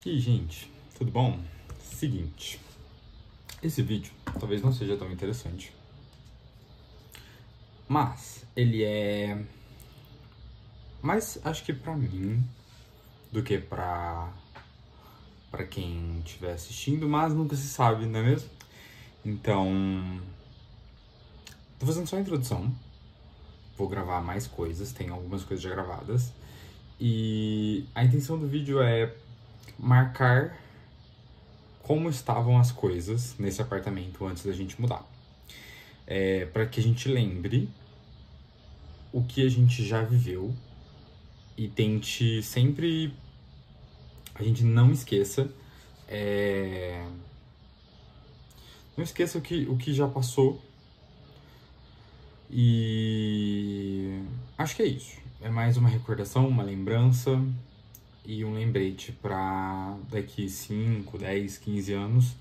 E aí, gente, tudo bom? Seguinte, esse vídeo talvez não seja tão interessante, mas ele é mais, acho que pra mim, do que pra quem estiver assistindo, mas nunca se sabe, não é mesmo? Então, tô fazendo só a introdução, vou gravar mais coisas, tem algumas coisas já gravadas, e a intenção do vídeo é marcar como estavam as coisas nesse apartamento antes da gente mudar. Para que a gente lembre o que a gente já viveu e tente sempre... A gente não esqueça... Não esqueça o que já passou. E acho que é isso. É mais uma recordação, uma lembrança e um lembrete para daqui 5, 10, 15 anos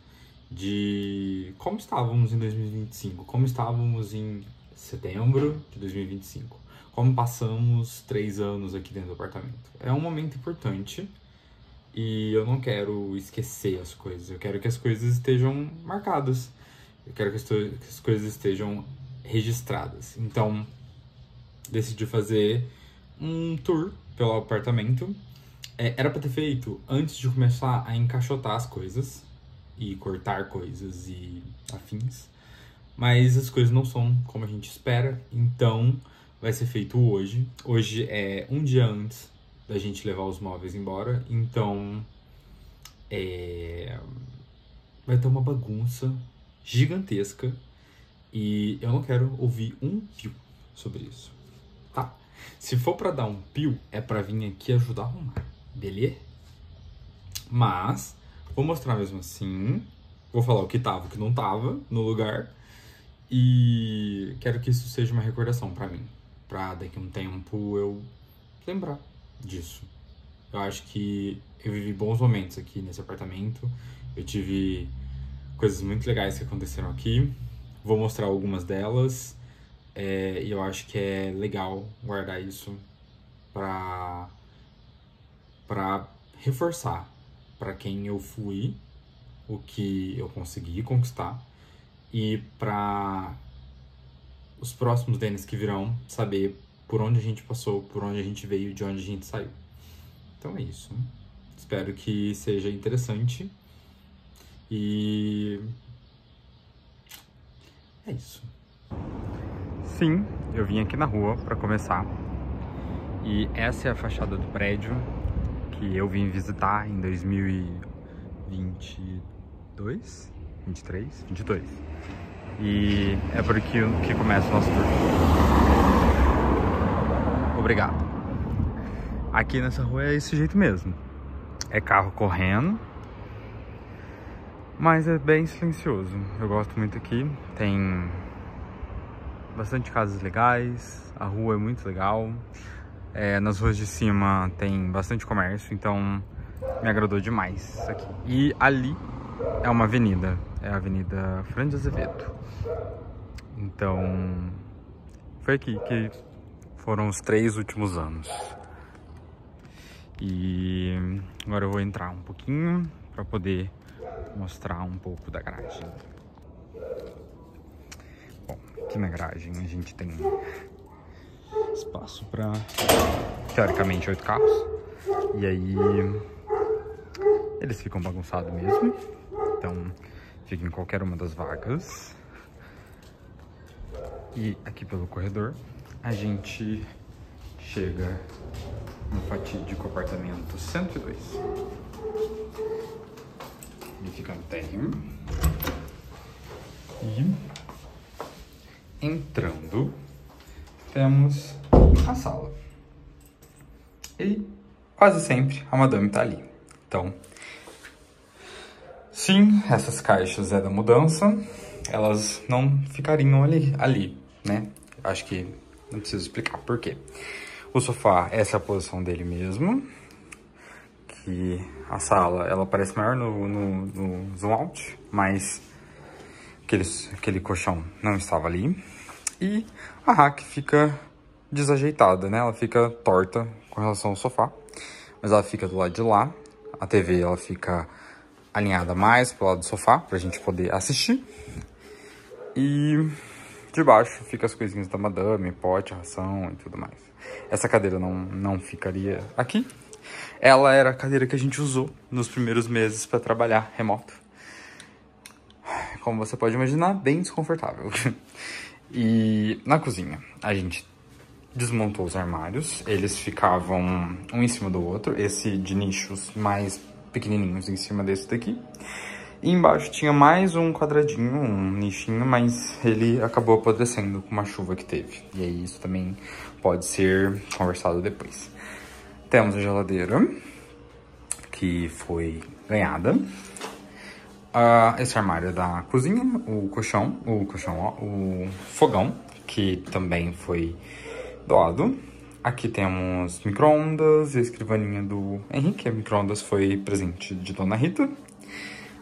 de como estávamos em 2025, como estávamos em setembro de 2025, como passamos 3 anos aqui dentro do apartamento. É um momento importante e eu não quero esquecer as coisas, eu quero que as coisas estejam marcadas, eu quero que as coisas estejam registradas. Então, decidi fazer um tour pelo apartamento. Era pra ter feito antes de começar a encaixotar as coisas e cortar coisas e afins, mas as coisas não são como a gente espera, então vai ser feito hoje. Hoje é um dia antes da gente levar os móveis embora, então vai ter uma bagunça gigantesca e eu não quero ouvir um pio sobre isso, tá? Se for pra dar um pio, é pra vir aqui ajudar a arrumar, beleza? Mas vou mostrar mesmo assim, vou falar o que tava, o que não tava no lugar, e quero que isso seja uma recordação pra mim, pra daqui a um tempo eu lembrar disso. Eu acho que eu vivi bons momentos aqui nesse apartamento, eu tive coisas muito legais que aconteceram aqui, vou mostrar algumas delas, e eu acho que é legal guardar isso pra reforçar para quem eu fui, o que eu consegui conquistar, e para os próximos Denis que virão saber por onde a gente passou, por onde a gente veio, de onde a gente saiu. Então é isso. Espero que seja interessante e é isso. Sim, eu vim aqui na rua para começar e essa é a fachada do prédio que eu vim visitar em 2022, 23, 22. E é por aqui que começa o nosso tour. Obrigado. Aqui nessa rua é esse jeito mesmo. É carro correndo, mas é bem silencioso. Eu gosto muito aqui. Tem bastante casas legais, a rua é muito legal. Nas ruas de cima tem bastante comércio, então me agradou demais isso aqui. E ali é uma avenida, é a Avenida Fran de Azevedo. Então foi aqui que foram os 3 últimos anos. E agora eu vou entrar um pouquinho para poder mostrar um pouco da garagem. Bom, aqui na garagem a gente tem espaço para, teoricamente, 8 carros. E aí eles ficam bagunçados mesmo, então fica em qualquer uma das vagas. E aqui pelo corredor a gente chega no fatídico apartamento 102. Ele fica no térreo. E entrando temos a sala. E quase sempre a madame tá ali. Então, sim, essas caixas é da mudança. Elas não ficariam ali, né? Acho que não preciso explicar por quê. O sofá, essa é a posição dele mesmo. Que a sala, ela parece maior no zoom out, mas aquele colchão não estava ali. E a rack fica desajeitada, né? Ela fica torta com relação ao sofá, mas ela fica do lado de lá. A TV, ela fica alinhada mais pro lado do sofá, pra gente poder assistir. E de baixo fica as coisinhas da madame, pote, ração e tudo mais. Essa cadeira não ficaria aqui. Ela era a cadeira que a gente usou nos primeiros meses para trabalhar remoto. Como você pode imaginar, bem desconfortável. E na cozinha, a gente desmontou os armários. Eles ficavam um em cima do outro. Esse de nichos mais pequenininhos em cima desse daqui. E embaixo tinha mais um quadradinho, um nichinho, mas ele acabou apodrecendo com uma chuva que teve. E aí isso também pode ser conversado depois. Temos a geladeira, que foi ganhada. Esse armário da cozinha, o fogão, que também foi doado. Aqui temos micro-ondas e a escrivaninha do Henrique. A micro-ondas foi presente de Dona Rita.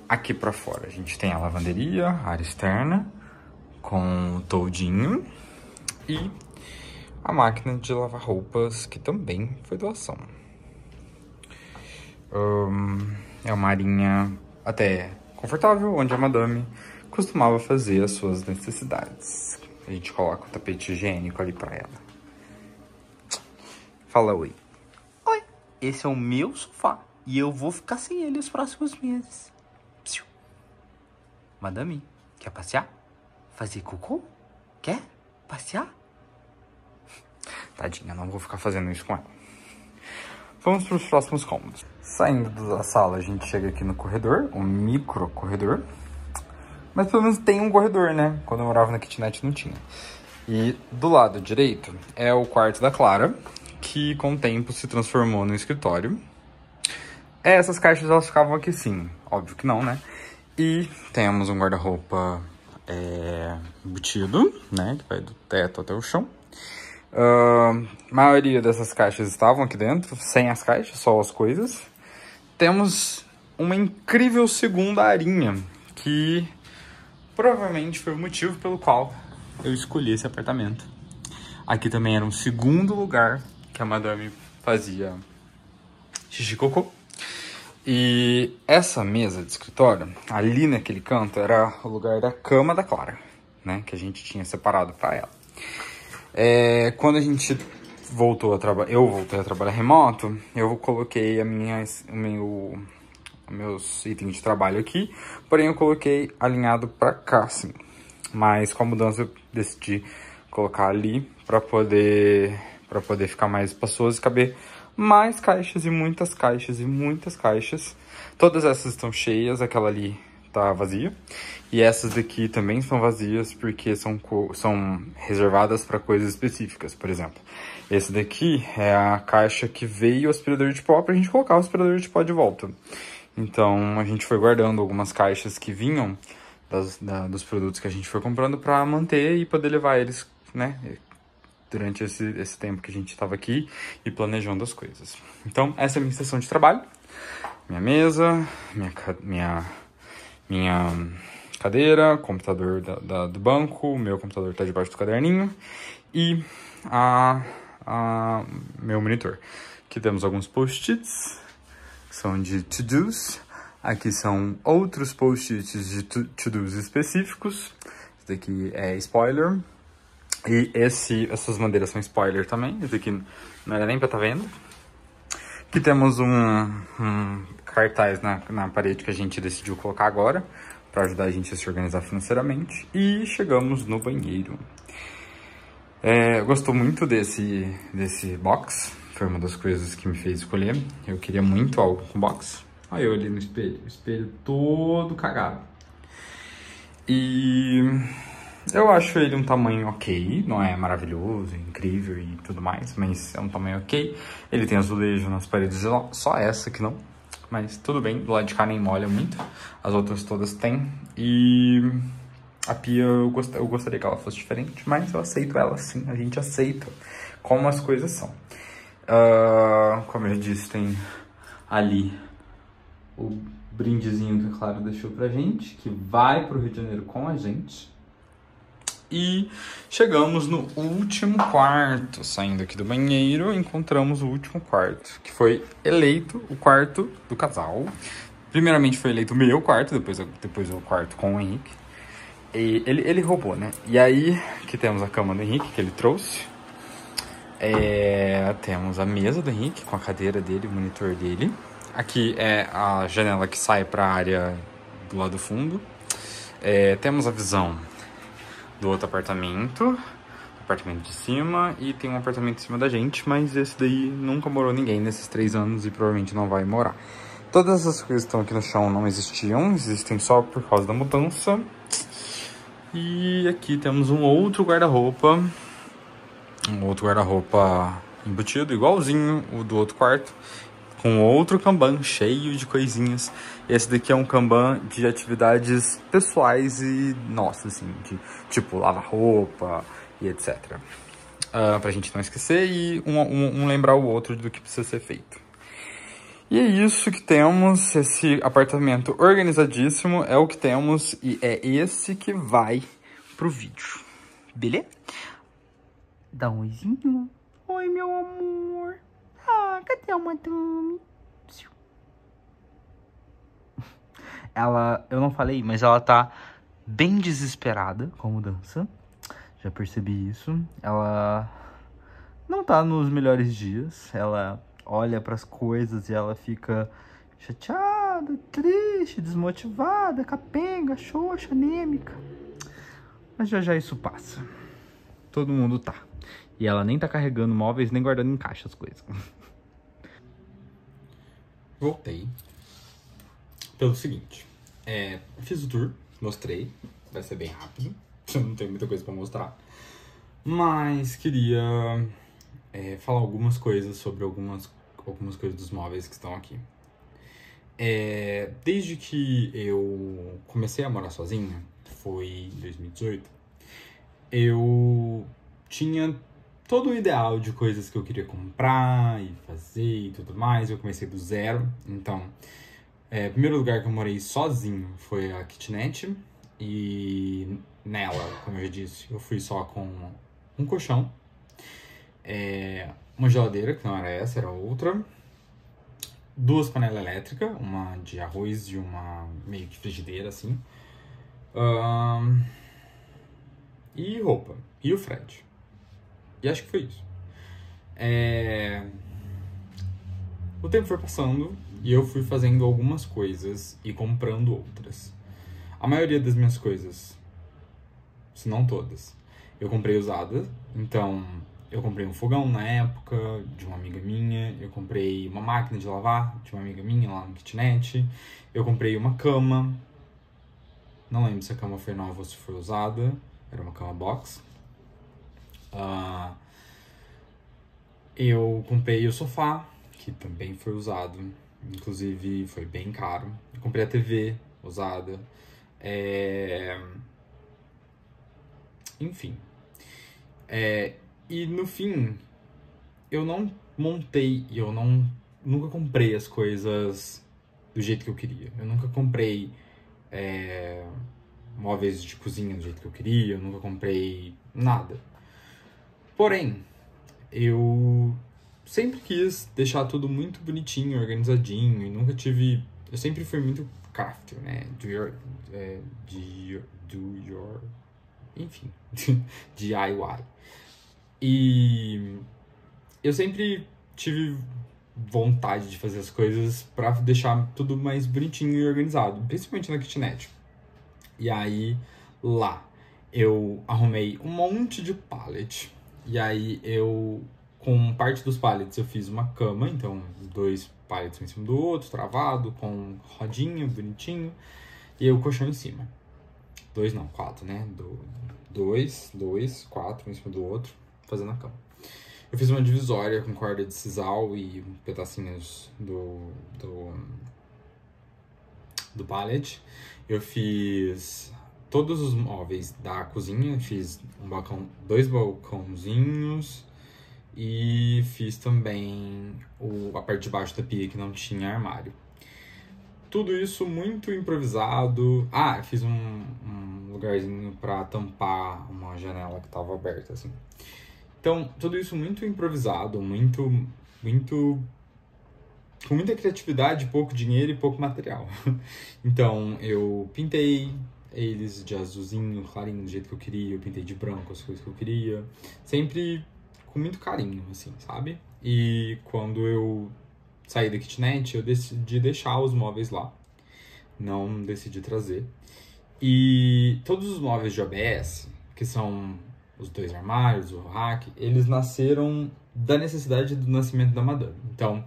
Aqui pra fora a gente tem a lavanderia, a área externa, com o toldinho. E a máquina de lavar roupas, que também foi doação. É uma arinha até confortável, onde a madame costumava fazer as suas necessidades. A gente coloca o tapete higiênico ali pra ela. Fala oi. Oi, esse é o meu sofá e eu vou ficar sem ele os próximos meses. Psiu. Madame, quer passear? Fazer cocô? Quer passear? Tadinha, não vou ficar fazendo isso com ela. Vamos para os próximos cômodos. Saindo da sala, a gente chega aqui no corredor, um micro corredor. Mas pelo menos tem um corredor, né? Quando eu morava na kitnet não tinha. E do lado direito é o quarto da Clara, que com o tempo se transformou no escritório. Essas caixas, elas ficavam aqui sim, óbvio que não, né? E temos um guarda-roupa embutido, né? Que vai do teto até o chão. A maioria dessas caixas estavam aqui dentro, sem as caixas, só as coisas. Temos uma incrível segunda arinha, que provavelmente foi o motivo pelo qual eu escolhi esse apartamento. Aqui também era um segundo lugar que a madame fazia xixi cocô. E essa mesa de escritório, ali naquele canto, era o lugar da cama da Clara, né? Que a gente tinha separado para ela. Quando a gente voltou a trabalhar, eu voltei a trabalhar remoto, eu coloquei meus itens de trabalho aqui, porém eu coloquei alinhado para cá, assim. Mas com a mudança eu decidi colocar ali para poder ficar mais espaçoso e caber mais caixas e muitas caixas e muitas caixas. Todas essas estão cheias, aquela ali tá vazia. E essas daqui também estão vazias porque são reservadas para coisas específicas. Por exemplo, esse daqui é a caixa que veio o aspirador de pó pra gente colocar o aspirador de pó de volta. Então a gente foi guardando algumas caixas que vinham dos produtos que a gente foi comprando para manter e poder levar eles, né, durante esse tempo que a gente estava aqui e planejando as coisas. Então essa é a minha sessão de trabalho. Minha mesa, minha cadeira, computador do banco, o meu computador está debaixo do caderninho e meu monitor. Aqui temos alguns post-its, que são de to-dos. Aqui são outros post-its de to-dos específicos. Esse daqui é spoiler. E essas bandeiras são spoiler também. Esse aqui não era nem pra estar vendo. Aqui temos um cartaz na parede que a gente decidiu colocar agora, para ajudar a gente a se organizar financeiramente. E chegamos no banheiro. Eu gosto muito desse box. Foi uma das coisas que me fez escolher. Eu queria muito algo com box. Olha eu ali no espelho. O espelho todo cagado. E eu acho ele um tamanho ok. Não é maravilhoso, incrível e tudo mais, mas é um tamanho ok. Ele tem azulejo nas paredes, só essa que não. Mas tudo bem, do lado de cá nem molha muito. As outras todas têm. E a pia eu gostaria que ela fosse diferente, mas eu aceito ela sim. A gente aceita como as coisas são. Como eu disse, tem ali o brindezinho que a Clara deixou pra gente, que vai pro Rio de Janeiro com a gente. E chegamos no último quarto. Saindo aqui do banheiro, encontramos o último quarto, que foi eleito o quarto do casal. Primeiramente foi eleito o meu quarto, depois o quarto com o Henrique. E ele roubou, né? E aí, aqui temos a cama do Henrique, que ele trouxe. Temos a mesa do Henrique, com a cadeira dele, o monitor dele. Aqui é a janela que sai para a área do lado do fundo. Temos a visão do outro apartamento de cima, e tem um apartamento em cima da gente, mas esse daí nunca morou ninguém nesses 3 anos e provavelmente não vai morar. Todas essas coisas que estão aqui no chão não existiam, existem só por causa da mudança. E aqui temos um outro guarda-roupa embutido, igualzinho o do outro quarto, com outro Kanban cheio de coisinhas. Esse daqui é um Kanban de atividades pessoais e nossas, assim, de tipo lavar roupa e etc. Pra gente não esquecer e um lembrar o outro do que precisa ser feito. E é isso que temos, esse apartamento organizadíssimo é o que temos e é esse que vai pro vídeo, beleza? Dá um oizinho. Oi, meu amor. Cadê a madame? Eu não falei, mas ela tá bem desesperada com a mudança. Já percebi isso. Ela não tá nos melhores dias. Ela olha pras coisas e ela fica chateada, triste, desmotivada, capenga, xoxa, anêmica. Mas já isso passa. Todo mundo tá. E ela nem tá carregando móveis, nem guardando em caixa as coisas. Voltei. Pelo seguinte. Fiz o tour, mostrei. Vai ser bem rápido. Não tenho muita coisa pra mostrar. Mas queria falar algumas coisas sobre algumas coisas dos móveis que estão aqui. Desde que eu comecei a morar sozinha, foi em 2018, eu tinha todo o ideal de coisas que eu queria comprar e fazer e tudo mais. Eu comecei do zero. Então, o primeiro lugar que eu morei sozinho foi a kitnet. E nela, como eu já disse, eu fui só com um colchão, uma geladeira, que não era essa, era outra, 2 panelas elétricas, uma de arroz e uma meio que frigideira, assim, e roupa, e o Fred. E acho que foi isso. O tempo foi passando e eu fui fazendo algumas coisas e comprando outras. A maioria das minhas coisas, se não todas, eu comprei usada. Então, eu comprei um fogão na época de uma amiga minha. Eu comprei uma máquina de lavar de uma amiga minha lá no kitnet. Eu comprei uma cama. Não lembro se a cama foi nova ou se foi usada. Era uma cama box. Eu comprei o sofá, que também foi usado. Inclusive, foi bem caro. Eu comprei a TV usada. Enfim. E no fim, eu não montei e eu nunca comprei as coisas do jeito que eu queria. Eu nunca comprei móveis de cozinha do jeito que eu queria. Eu nunca comprei nada. Porém, eu sempre quis deixar tudo muito bonitinho, organizadinho, e nunca tive... Eu sempre fui muito crafty, né? Enfim, DIY. E eu sempre tive vontade de fazer as coisas pra deixar tudo mais bonitinho e organizado, principalmente na kitnet. E aí, lá, eu arrumei um monte de pallet. E aí, com parte dos pallets, eu fiz uma cama. Então, 2 pallets um em cima do outro, travado, com rodinha, bonitinho. E aí, o colchão em cima. 2 não, 4, né? 2, 4, um em cima do outro, fazendo a cama. Eu fiz uma divisória com corda de sisal e pedacinhos do pallet. Eu fiz todos os móveis da cozinha, fiz 2 balcãozinhos e fiz também a parte de baixo da pia que não tinha armário. tudo isso muito improvisado. Ah, fiz um lugarzinho pra tampar uma janela que tava aberta, assim. Então, tudo isso muito improvisado, com muita criatividade, pouco dinheiro e pouco material. Então, eu pintei eles de azulzinho, clarinho, do jeito que eu queria. Eu pintei de branco as coisas que eu queria. Sempre com muito carinho, assim, sabe? E quando eu saí da kitnet, eu decidi deixar os móveis lá. Não decidi trazer. E todos os móveis de OBS, que são os 2 armários, o rack, eles nasceram da necessidade do nascimento da madame. Então,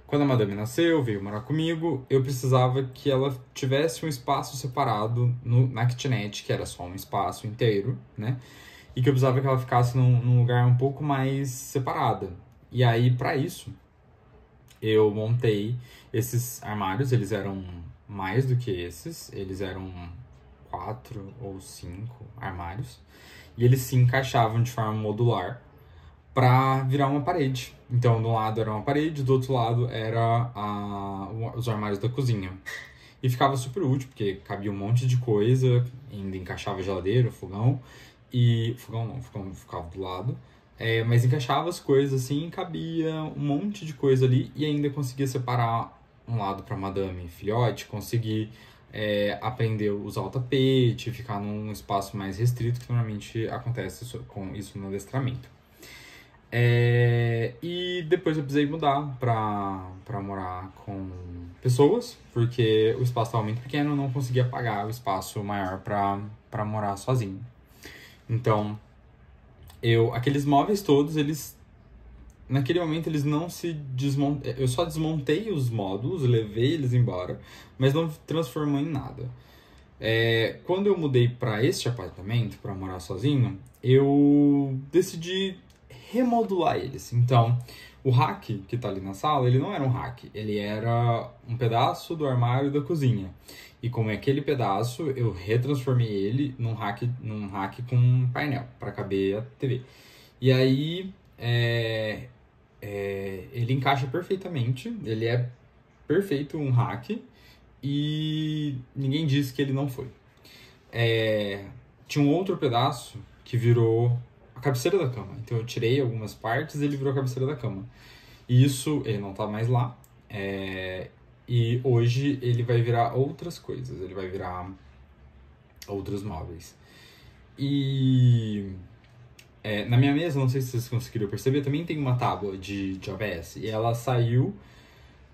quando a madame nasceu, veio morar comigo, eu precisava que ela tivesse um espaço separado na kitnet, que era só um espaço inteiro, né? E que eu precisava que ela ficasse num lugar um pouco mais separada. E aí, para isso, eu montei esses armários. Eles eram mais do que esses, eles eram 4 ou 5 armários. E eles se encaixavam de forma modular para virar uma parede. Então, de um lado era uma parede, do outro lado era os armários da cozinha. E ficava super útil, porque cabia um monte de coisa, ainda encaixava geladeira, fogão, e... fogão não, o fogão ficava do lado. Mas encaixava as coisas assim, cabia um monte de coisa ali, e ainda conseguia separar um lado para madame e filhote, conseguir aprender a usar o tapete, ficar num espaço mais restrito, que normalmente acontece com isso no adestramento. E depois eu precisei mudar pra morar com pessoas, porque o espaço estava muito pequeno, eu não conseguia pagar o espaço maior pra morar sozinho. Então, aqueles móveis todos, naquele momento eles não se desmontaram. Eu só desmontei os módulos, levei eles embora, mas não transformou em nada. Quando eu mudei para este apartamento, para morar sozinho, eu decidi remodular eles. Então, o rack que tá ali na sala, ele não era um rack, ele era um pedaço do armário da cozinha. E como é aquele pedaço, eu retransformei ele num rack com um painel para caber a TV. E aí, ele encaixa perfeitamente, ele é perfeito um rack, e ninguém disse que ele não foi. Tinha um outro pedaço que virou a cabeceira da cama. Então eu tirei algumas partes e ele virou a cabeceira da cama. E isso, ele não tá mais lá. E hoje ele vai virar outras coisas. Ele vai virar outros móveis. E na minha mesa, não sei se vocês conseguiram perceber, também tem uma tábua de OBS. E ela saiu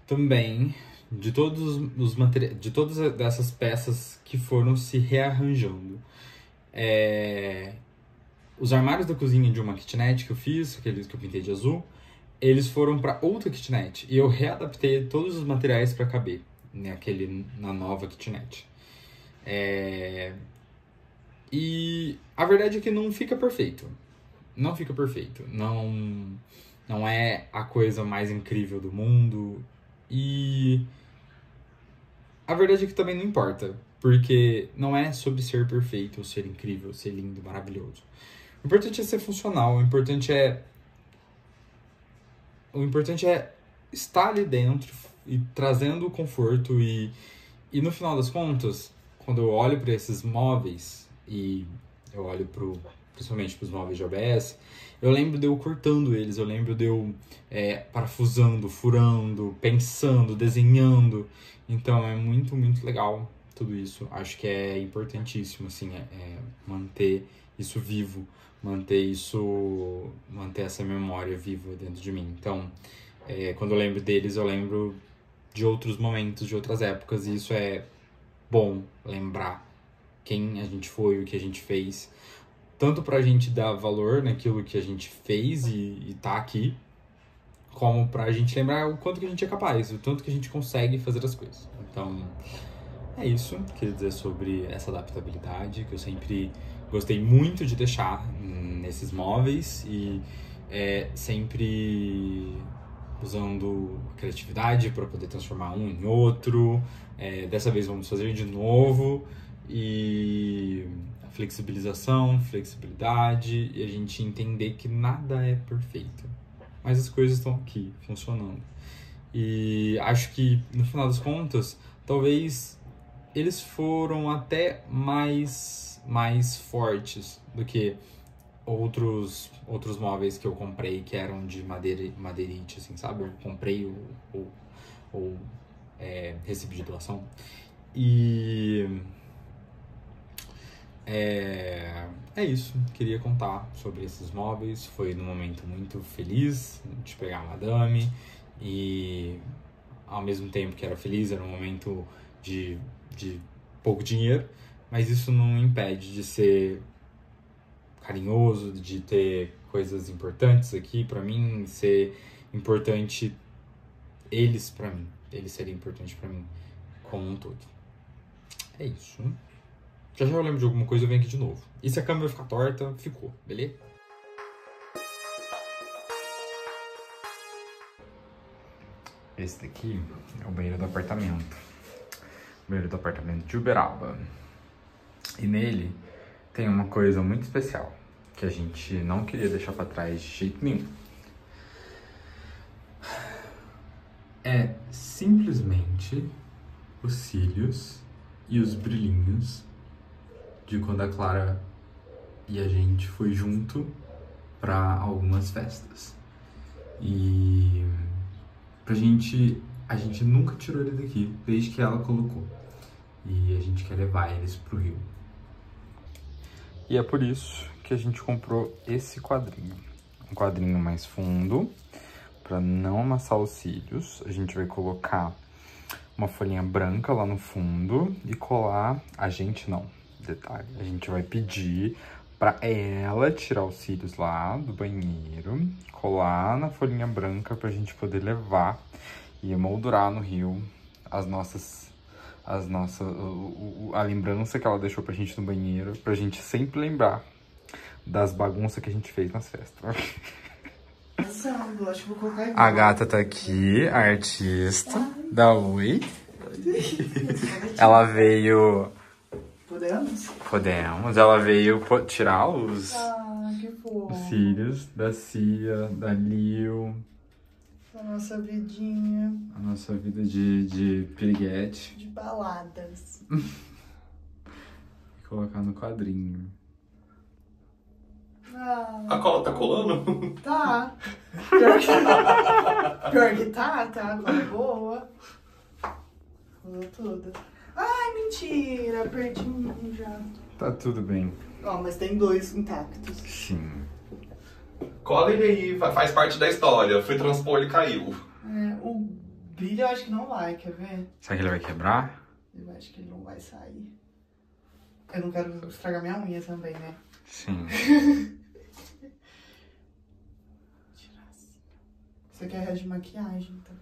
também de todos os materiais, de todas essas peças que foram se rearranjando. Os armários da cozinha de uma kitnet que eu fiz, aqueles que eu pintei de azul, eles foram para outra kitnet. E eu readaptei todos os materiais para caber na nova kitnet. E a verdade é que não fica perfeito. Não fica perfeito. Não é a coisa mais incrível do mundo. E a verdade é que também não importa. Porque não é sobre ser perfeito, ou ser incrível, ser lindo, maravilhoso. O importante é ser funcional, o importante é estar ali dentro e trazendo conforto e no final das contas, quando eu olho para esses móveis e eu olho principalmente para os móveis de OBS, eu lembro de eu cortando eles, eu lembro de eu parafusando, furando, pensando, desenhando. Então é muito, muito legal tudo isso. Acho que é importantíssimo, assim, manter isso vivo, manter essa memória viva dentro de mim. Então, quando eu lembro deles, eu lembro de outros momentos, de outras épocas, e isso é bom lembrar quem a gente foi, o que a gente fez, tanto pra gente dar valor naquilo que a gente fez e tá aqui, como pra gente lembrar o quanto que a gente é capaz, o tanto que a gente consegue fazer as coisas. Então, é isso que eu queria dizer sobre essa adaptabilidade, que eu sempre gostei muito de deixar nesses móveis e sempre usando criatividade para poder transformar um em outro. Dessa vez vamos fazer de novo. E a flexibilidade e a gente entender que nada é perfeito. Mas as coisas estão aqui, funcionando. E acho que, no final das contas, talvez eles foram até mais fortes do que outros móveis que eu comprei que eram de madeirite, assim, sabe? Eu comprei ou recebi de doação. E é isso. Queria contar sobre esses móveis. Foi num momento muito feliz de pegar a madame e ao mesmo tempo que era feliz, era um momento de pouco dinheiro, mas isso não impede de ser carinhoso, de ter coisas importantes aqui pra mim, ser importante eles pra mim, eles serem importantes pra mim como um todo. É isso. Já eu lembro de alguma coisa, eu venho aqui de novo. E se a câmera ficar torta, ficou, beleza? Esse daqui é o banheiro do apartamento. O banheiro do apartamento de Uberaba. E nele tem uma coisa muito especial que a gente não queria deixar pra trás de jeito nenhum. É simplesmente os cílios e os brilhinhos de quando a Clara e a gente foi junto pra algumas festas. E a gente nunca tirou ele daqui desde que ela colocou. E a gente quer levar eles pro Rio. E é por isso que a gente comprou esse quadrinho. Um quadrinho mais fundo, pra não amassar os cílios. A gente vai colocar uma folhinha branca lá no fundo e colar... A gente não, detalhe. A gente vai pedir pra ela tirar os cílios lá do banheiro, colar na folhinha branca pra gente poder levar e emoldurar no Rio a lembrança que ela deixou pra gente no banheiro, pra gente sempre lembrar das bagunças que a gente fez nas festas. Passando, acho que vou colocar igual. A gata tá aqui, a artista. Dá oi. Ela veio... Podemos? Podemos. Ela veio tirar os Que fofo. cílios da Cia, da Lil. A nossa vidinha A nossa vida de piriguete. de baladas. E colocar no quadrinho. A cola tá colando? Tá. Pior que tá, a cola é boa. Colou tudo. Ai, mentira, perdi um já. Tá tudo bem. Ó, mas tem 2 intactos. Sim. Cola ele aí, faz parte da história. Fui transpor, ele caiu. O brilho eu acho que não vai, quer ver? Será que ele vai quebrar? Eu acho que ele não vai sair. Eu não quero estragar minha unha também, né? Sim. Tirar assim. Isso aqui é resto de maquiagem, então.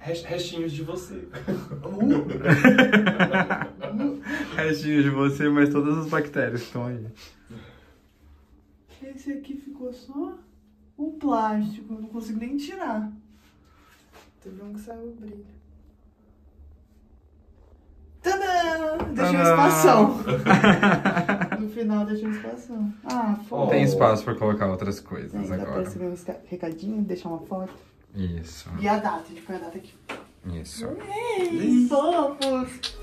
Restinhos de você. Restinho de você, mas todas as bactérias que estão aí. Esse aqui ficou só o plástico, eu não consigo nem tirar. Teve um que saiu o brilho. Tadã! Deixei um espação. No final deixei um espação. Ah, foda. Tem espaço pra colocar outras coisas Dá pra agora. receber um recadinho, deixar uma foto. Isso. E a data, a gente põe a data aqui. Isso. Ei, fofos!